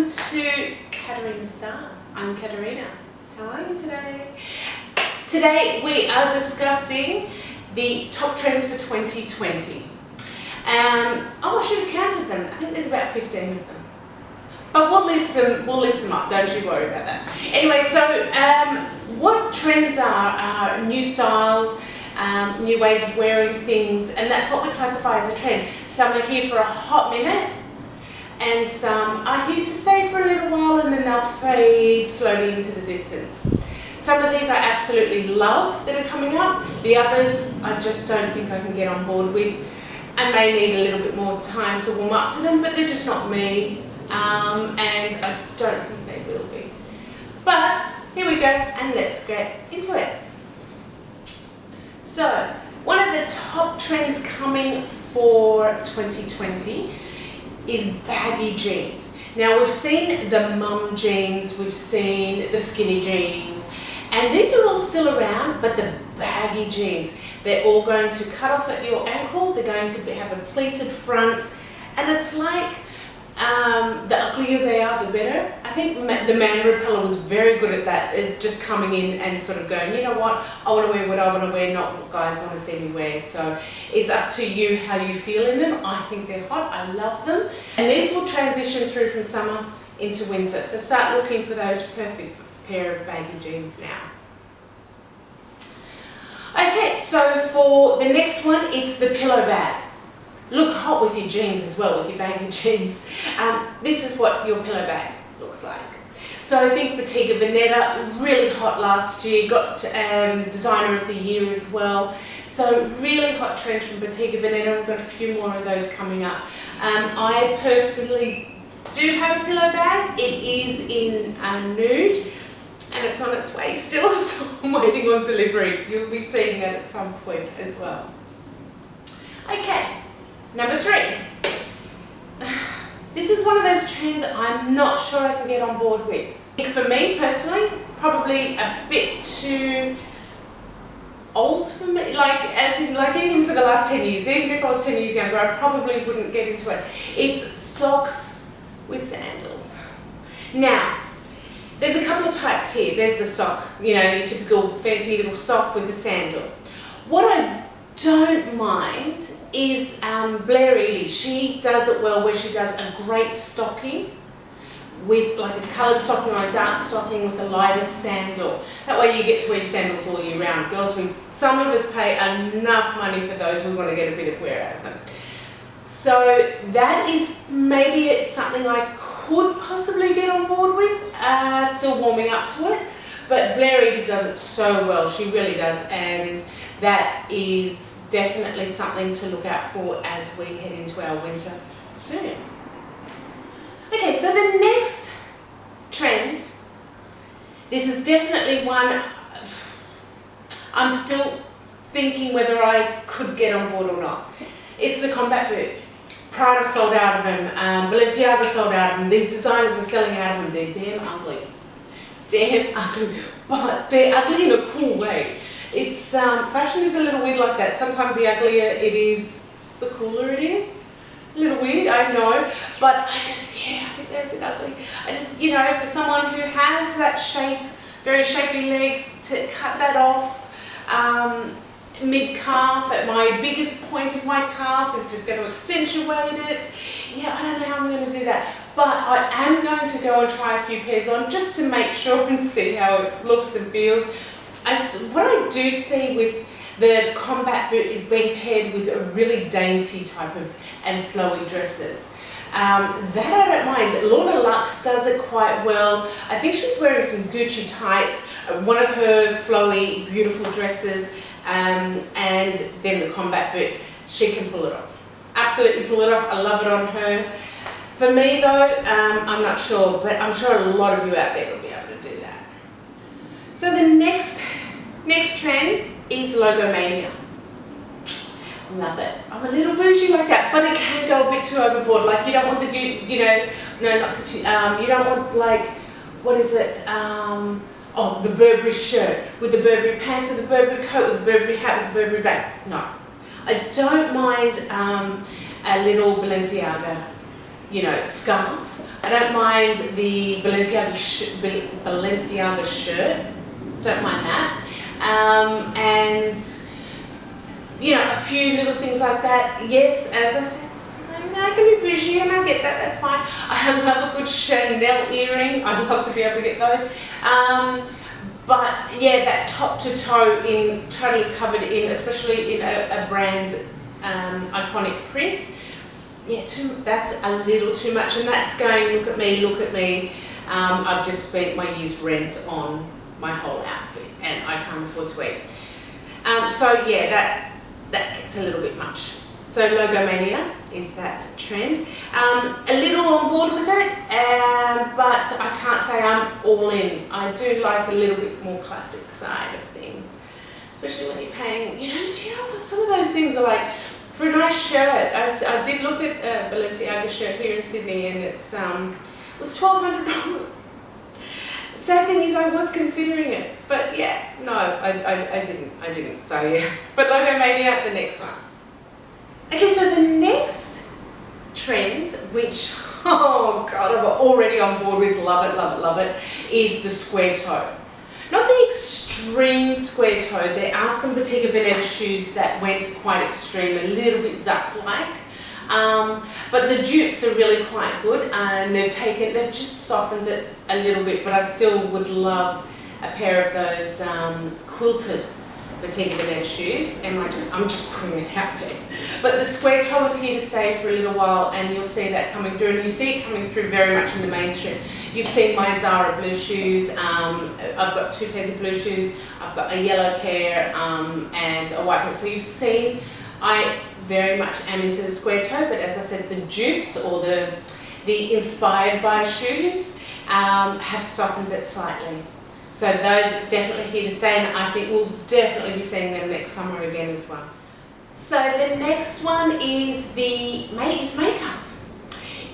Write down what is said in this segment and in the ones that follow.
welcome to Katarina's Style. I'm Katarina. How are you today? Today we are discussing the top trends for 2020. I should have counted them. I think there's about 15 of them. But we'll list them up, don't you worry about that. Anyway, so what trends are new styles, new ways of wearing things, and that's what we classify as a trend. Some are here for a hot minute, and some are here to stay for a little while, and then they'll fade slowly into the distance. Some of these I absolutely love that are coming up. The others I just don't think I can get on board with. I may need a little bit more time to warm up to them, but they're just not me, and I don't think they will be. But here we go, and let's get into it. So, one of the top trends coming for 2020 is baggy jeans. Now we've seen the mum jeans, we've seen the skinny jeans, and these are all still around, but the baggy jeans, they're all going to cut off at your ankle, they're going to have a pleated front, and it's like the uglier they are, the better. I think the Man Repeller was very good at that, is just coming in and sort of going, you know what, I want to wear what I want to wear, not what guys want to see me wear. So it's up to you how you feel in them. I think they're hot, I love them. And these will transition through from summer into winter. So start looking for those perfect pair of baggy jeans now. Okay, so for the next one, it's the pillow bag. Look hot with your jeans as well, with your baggy jeans. This is what your pillow bag looks like. So I think Bottega Veneta, really hot last year, got Designer of the Year as well. So really hot trend from Bottega Veneta. We've got a few more of those coming up. I personally do have a pillow bag. It is in nude, and it's on its way still, so I'm waiting on delivery. You'll be seeing that at some point as well. Okay. Number 3, this is one of those trends I'm not sure I can get on board with. For me personally, probably a bit too old for me, like even for the last 10 years, even if I was 10 years younger, I probably wouldn't get into it. It's socks with sandals. Now, there's a couple of types here. There's the sock, you know, your typical fancy little sock with a sandal. What I don't mind is Blair Ely. She does it well, where she does a great stocking with like a coloured stocking or a dark stocking with a lighter sandal. That way you get to wear sandals all year round. Girls, some of us pay enough money for those, we want to get a bit of wear out of them. So that is maybe it's something I could possibly get on board with, still warming up to it, but Blair Ely does it so well, she really does, and that is definitely something to look out for as we head into our winter soon. Okay, so the next trend, this is definitely one I'm still thinking whether I could get on board or not. It's the combat boot. Prada sold out of them, Balenciaga sold out of them, these designers are selling out of them. They're damn ugly. Damn ugly, but they're ugly in a cool way. It's fashion is a little weird like that. Sometimes the uglier it is, the cooler it is. A little weird, I know, but I think they're a bit ugly. I just, you know, for someone who has that shape, very shapely legs, to cut that off mid-calf at my biggest point of my calf is just going to accentuate it. Yeah, I don't know how I'm going to do that, but I am going to go and try a few pairs on just to make sure and see how it looks and feels. What I do see with the combat boot is being paired with a really dainty type of and flowy dresses. That I don't mind. Lorna Luxe does it quite well. I think she's wearing some Gucci tights, one of her flowy, beautiful dresses, and then the combat boot. She can pull it off. Absolutely pull it off. I love it on her. For me though, I'm not sure, but I'm sure a lot of you out there will be able to do that. So the next trend is logomania. Love it. I'm a little bougie like that, but it can go a bit too overboard. Like you don't want the, you know, no, not Gucci. You don't want like, what is it? Oh, the Burberry shirt with the Burberry pants, with the Burberry coat, with the Burberry hat, with the Burberry bag. No, I don't mind a little Balenciaga scarf. I don't mind the Balenciaga shirt, don't mind that. And a few little things like that. Yes, as I said, I can be bougie and I get that, that's fine. I love a good Chanel earring. I'd love to be able to get those. But yeah, that top to toe totally covered in, especially in a brand's iconic print. Yeah, that's a little too much, and that's going, look at me. I've just spent my year's rent on my whole outfit and I can't afford to eat. So yeah, that gets a little bit much. So logomania is that trend. A little on board with it, but I can't say I'm all in. I do like a little bit more classic side of things, especially when you're paying, do you know what some of those things are like? For a nice shirt, I did look at a Balenciaga shirt here in Sydney, and it was $1,200. Sad thing is, I was considering it, but yeah, no, I didn't. So yeah, but logomania, the next one. Okay, so the next trend, which oh god, I'm already on board with, love it, is the square toe. Not the extreme square toe. There are some Bottega Veneta shoes that went quite extreme, a little bit duck-like. But the dupes are really quite good, and they've just softened it a little bit, but I still would love a pair of those quilted Bottega Veneta shoes, and I'm just putting it out there. But the square toe is here to stay for a little while, and you'll see that coming through, and you see it coming through very much in the mainstream. You've seen my Zara blue shoes. I've got 2 pairs of blue shoes. I've got a yellow pair and a white pair. So you've seen I very much am into the square toe, but as I said, the dupes or the inspired by shoes have softened it slightly. So those are definitely here to stay, and I think we'll definitely be seeing them next summer again as well. So the next one is makeup.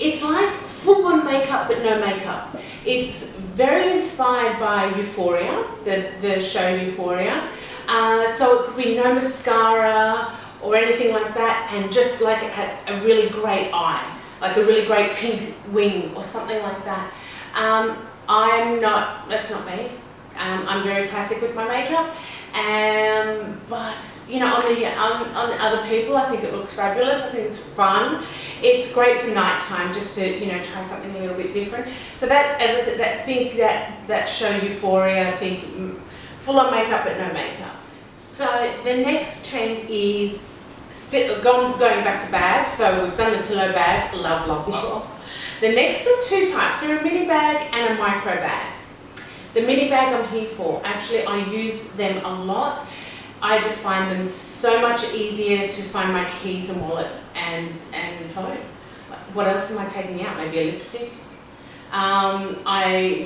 It's like full-on makeup but no makeup. It's very inspired by Euphoria, the show Euphoria. So it could be no mascara or anything like that, and just like a really great eye, like a really great pink wing or something like that. That's not me. I'm very classic with my makeup, but on other people, I think it looks fabulous. I think it's fun. It's great for nighttime, just to try something a little bit different. So that, as I said, that show Euphoria, I think full on makeup but no makeup. So the next trend is going back to bags. So we've done the pillow bag, love. The next are 2 types. There are a mini bag and a micro bag. The mini bag I'm here for. Actually, I use them a lot. I just find them so much easier to find my keys and wallet and phone. What else am I taking out? Maybe a lipstick.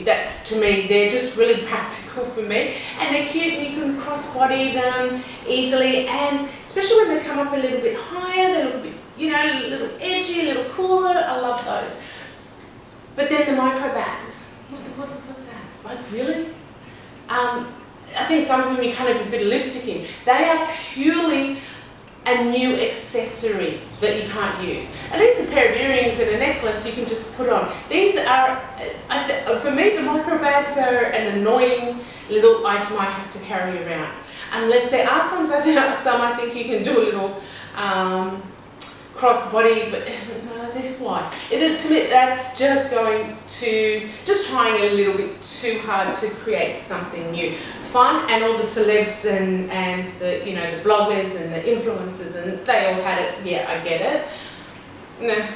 That's, to me, they're just really practical for me, and they're cute, and you can cross-body them easily, and especially when they come up a little bit higher, they're a little bit, a little edgy, a little cooler. I love those. But then the micro bags, what's that? Like, really? I think some of them you can't even fit a lipstick in. They are purely a new accessory that you can't use. At least a pair of earrings and a necklace you can just put on. These are, for me, the micro bags are an annoying little item I have to carry around. Unless there are some I think you can do a little cross-body, but why? To me, that's just trying a little bit too hard to create something new. Fun, and all the celebs and the the bloggers and the influencers, and they all had it. Yeah, I get it. No,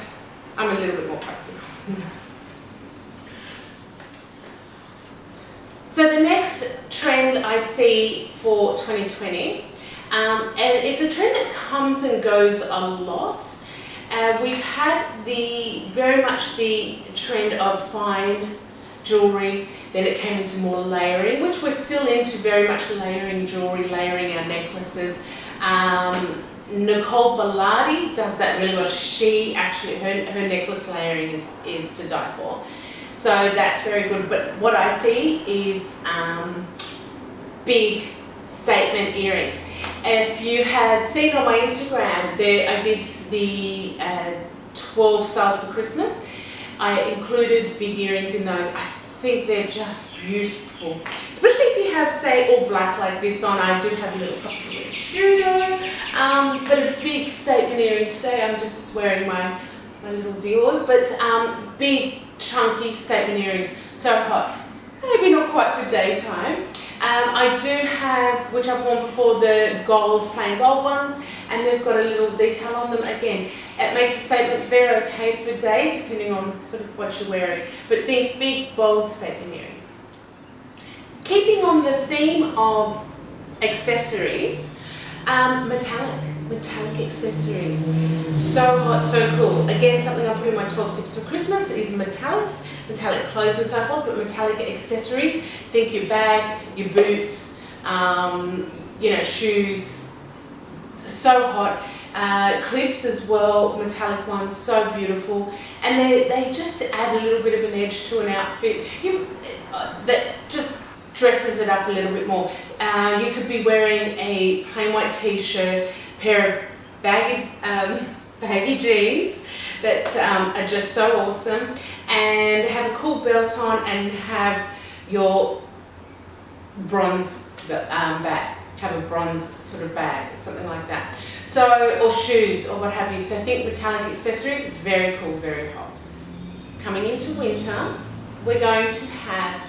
I'm a little bit more practical. So the next trend I see for 2020, and it's a trend that comes and goes a lot. We've had very much the trend of fine jewellery, then it came into more layering, which we're still into, very much layering jewellery, layering our necklaces. Nicole Bellardi does that really well. She actually, her necklace layering is to die for. So that's very good, but what I see is big statement earrings. If you had seen on my Instagram, I did the 12 styles for Christmas. I included big earrings in those. I think they're just beautiful, especially if you have, say, all black like this on. I do have a little compliment shoe though, but a big statement earring today. I'm just wearing my little Dior's, but big chunky statement earrings, so hot. Maybe not quite for daytime. I do have, which I've worn before, the plain gold ones, and they've got a little detail on them. Again, it makes a statement. They're okay for day, depending on sort of what you're wearing. But think big, bold statement earrings. Keeping on the theme of accessories, metallic accessories. So hot, so cool. Again, something I put in my 12 tips for Christmas is metallics, metallic clothes and so forth, but metallic accessories. Think your bag, your boots, shoes. So hot. Clips as well, metallic ones, so beautiful. And they just add a little bit of an edge to an outfit that just dresses it up a little bit more. You could be wearing a plain white t-shirt, pair of baggy jeans that are just so awesome, and have a cool belt on and have your bronze bag. Have a bronze sort of bag, something like that. So, or shoes or what have you. So think metallic accessories, very cool, very hot. Coming into winter, we're going to have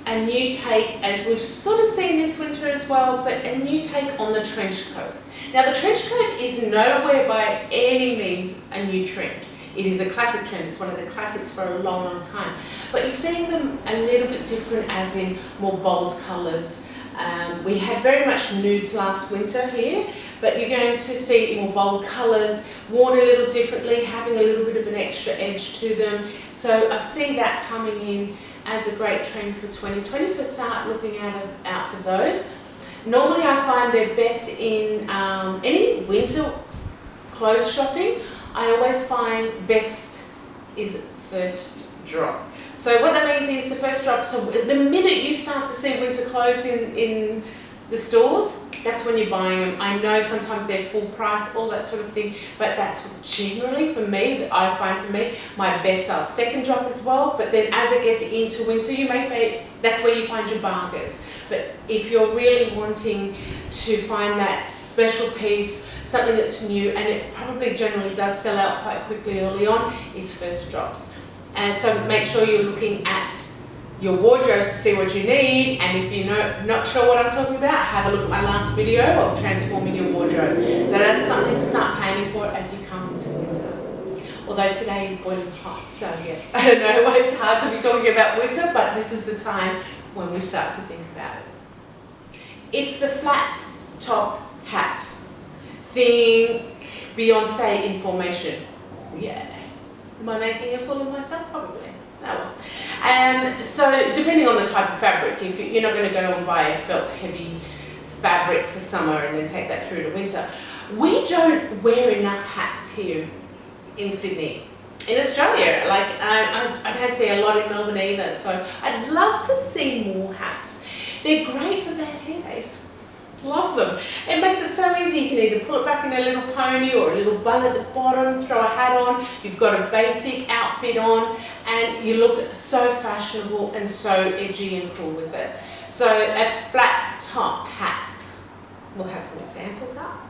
a new take, as we've sort of seen this winter as well, but a new take on the trench coat. Now the trench coat is nowhere by any means a new trend. It is a classic trend, it's one of the classics for a long, long time. But you're seeing them a little bit different, as in more bold colours. We had very much nudes last winter here, but you're going to see more bold colours, worn a little differently, having a little bit of an extra edge to them. So I see that coming in as a great trend for 2020, so start looking out for those. Normally I find they're best in any winter clothes shopping. I always find best is first drop. So what that means is the first drop, so the minute you start to see winter clothes in the stores, that's when you're buying them. I know sometimes they're full price, all that sort of thing, but that's generally for me, that I find for me, my best sale. Second drop as well, but then as it gets into winter, you may find, that's where you find your bargains. But if you're really wanting to find that special piece, something that's new, and it probably generally does sell out quite quickly early on, is first drops. And so make sure you're looking at your wardrobe to see what you need, and if you're not sure what I'm talking about, have a look at my last video of transforming your wardrobe. So that's something to start planning for as you come into winter. Although today is boiling hot, so yeah, I don't know, it's hard to be talking about winter, but this is the time when we start to think about it. It's the flat top hat. Think Beyonce in formation. Yeah. Am I making a fool of myself? Probably. Oh well. So depending on the type of fabric, if you're not going to go and buy a felt heavy fabric for summer and then take that through to winter. We don't wear enough hats here in Sydney. In Australia, like I don't see a lot in Melbourne either, so I'd love to see more hats. They're great for bad hair days. Love them. It makes it so easy. You can either pull it back in a little pony or a little bun at the bottom, throw a hat on, you've got a basic outfit on, and you look so fashionable and so edgy and cool with it. So a flat top hat. We'll have some examples up.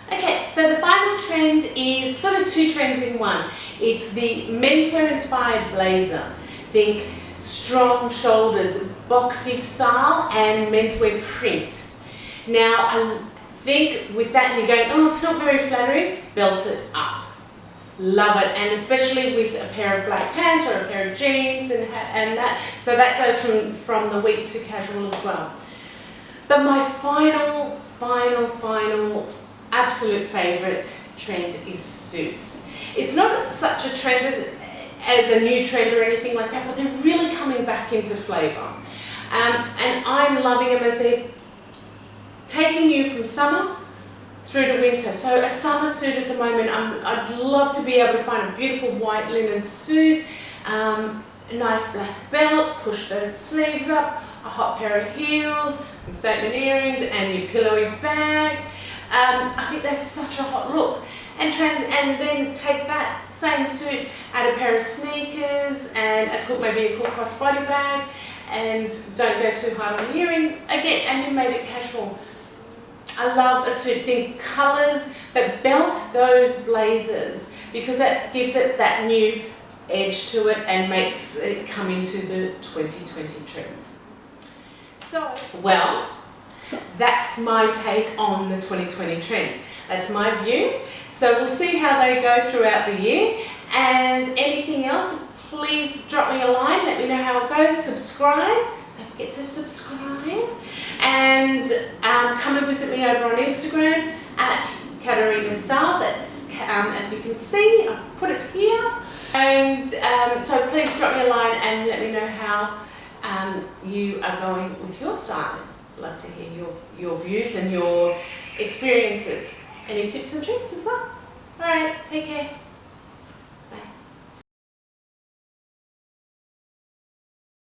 Okay, so the final trend is sort of two trends in one. It's the menswear inspired blazer. Think strong shoulders, boxy style, and menswear print. Now I think with that you're going, oh, it's not very flattering, belt it up. Love it, and especially with a pair of black pants or a pair of jeans and that. So that goes from the week to casual as well. But my final absolute favourite trend is suits. It's not such a trend as a new trend or anything like that, but they're really coming back into flavour. And I'm loving them as they're taking you from summer through to winter. So a summer suit at the moment, I'd love to be able to find a beautiful white linen suit, a nice black belt, push those sleeves up, a hot pair of heels, some statement earrings, and your pillowy bag. I think that's such a hot look. and then take that same suit, add a pair of sneakers and maybe a cool crossbody bag, and don't go too hard on the earrings again, and you made it casual. I love a suit, think colours, but belt those blazers because that gives it that new edge to it and makes it come into the 2020 trends. So, well, that's my take on the 2020 trends. That's my view. So we'll see how they go throughout the year, and anything else, please drop me a line, let me know how it goes, subscribe, don't forget to subscribe, and come and visit me over on Instagram at Katarina Style. That's, as you can see, I've put it here. And so please drop me a line and let me know how you are going with your style. Love to hear your views and your experiences. Any tips and tricks as well? Alright, take care.